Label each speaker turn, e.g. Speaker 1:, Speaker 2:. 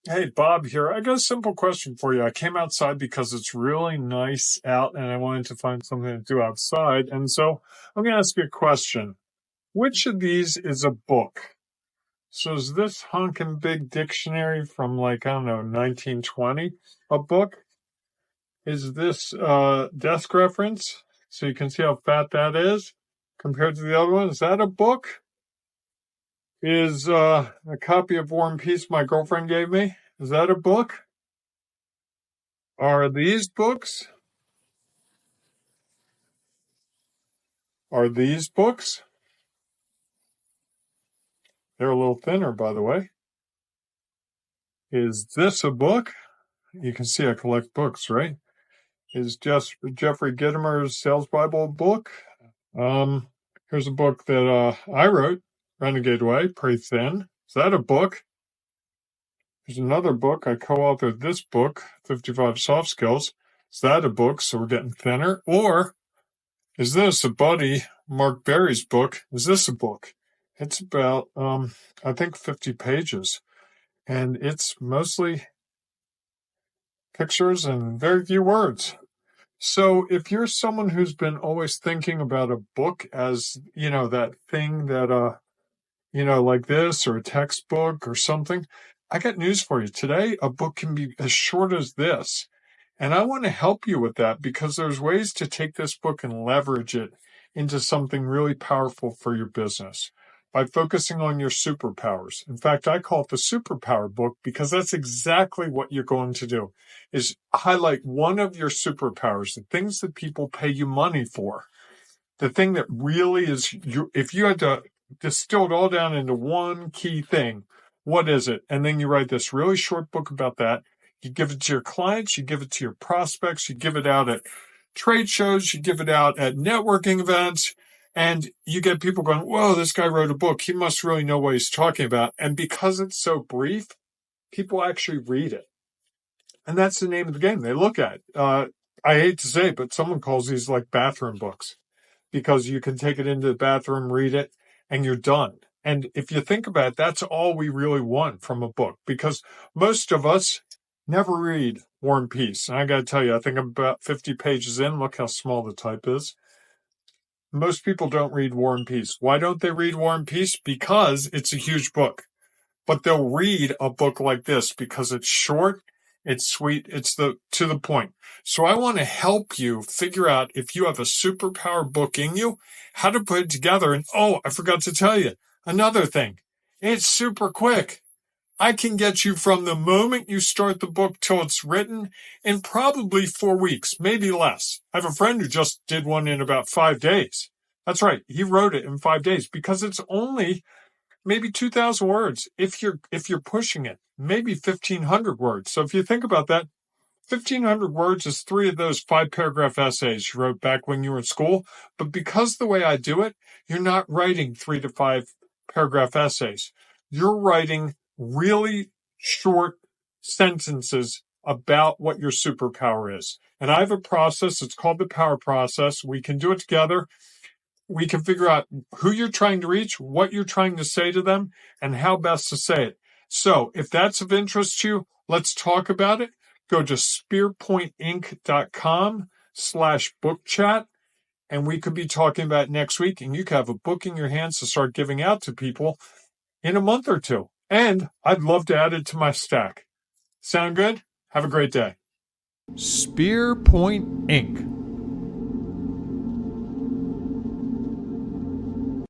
Speaker 1: Hey, Bob here. I got a simple question for you. I came outside because it's really nice out and I wanted to find something to do outside. And so I'm going to ask you a question. Which of these is a book? So is this honkin' big dictionary from like, I don't know, 1920 a book? Is this desk reference? So you can see how fat that is compared to the other one. Is that a book? Is a copy of War and Peace my girlfriend gave me? Is that a book? Are these books? Are these books? They're a little thinner, by the way. Is this a book? You can see I collect books, right? Is just Jeffrey Gitomer's Sales Bible a book? Um, Here's a book that I wrote, Renegade Way, pretty thin. Is that a book? There's another book. I co-authored this book, 55 Soft Skills. Is that a book? So we're getting thinner. Or is this a buddy, Mark Berry's book? Is this a book? It's about, I think, 50 pages. And it's mostly pictures and very few words. So if you're someone who's been always thinking about a book as, that thing that, like this or a textbook or something, I got news for you. Today, a book can be as short as this. And I want to help you with that because there's ways to take this book and leverage it into something really powerful for your business by focusing on your superpowers. In fact, I call it the superpower book because that's exactly what you're going to do is highlight one of your superpowers, the things that people pay you money for. The thing that really is if you had to distill it all down into one key thing, what is it? And then you write this really short book about that. You give it to your clients, you give it to your prospects, you give it out at trade shows, you give it out at networking events, and you get people going, whoa, this guy wrote a book. He must really know what he's talking about. And because it's so brief, people actually read it. And that's the name of the game. They look at it. I hate to say it, but someone calls these like bathroom books because you can take it into the bathroom, read it, and you're done. And if you think about it, that's all we really want from a book because most of us never read War and Peace. And I got to tell you, I think I'm about 50 pages in. Look how small the type is. Most people don't read War and Peace. Why don't they read War and Peace? Because it's a huge book. But they'll read a book like this because it's short, it's sweet, it's to the point. So I want to help you figure out if you have a superpower book in you, how to put it together. And oh, I forgot to tell you another thing. It's super quick. I can get you from the moment you start the book till it's written in probably 4 weeks, maybe less. I have a friend who just did one in about 5 days. That's right. He wrote it in 5 days because it's only maybe 2,000 words if you're pushing it, maybe 1,500 words. So if you think about that, 1,500 words is 3 of those 5-paragraph essays you wrote back when you were in school. But because the way I do it, you're not writing 3 to 5-paragraph essays. You're writing really short sentences about what your superpower is. And I have a process. It's called the power process. We can do it together. We can figure out who you're trying to reach, what you're trying to say to them, and how best to say it. So if that's of interest to you, let's talk about it. Go to spearpointinc.com/book chat, and we could be talking about it next week, and you could have a book in your hands to start giving out to people in a month or two. And I'd love to add it to my stack. Sound good? Have a great day. Spear Point Inc.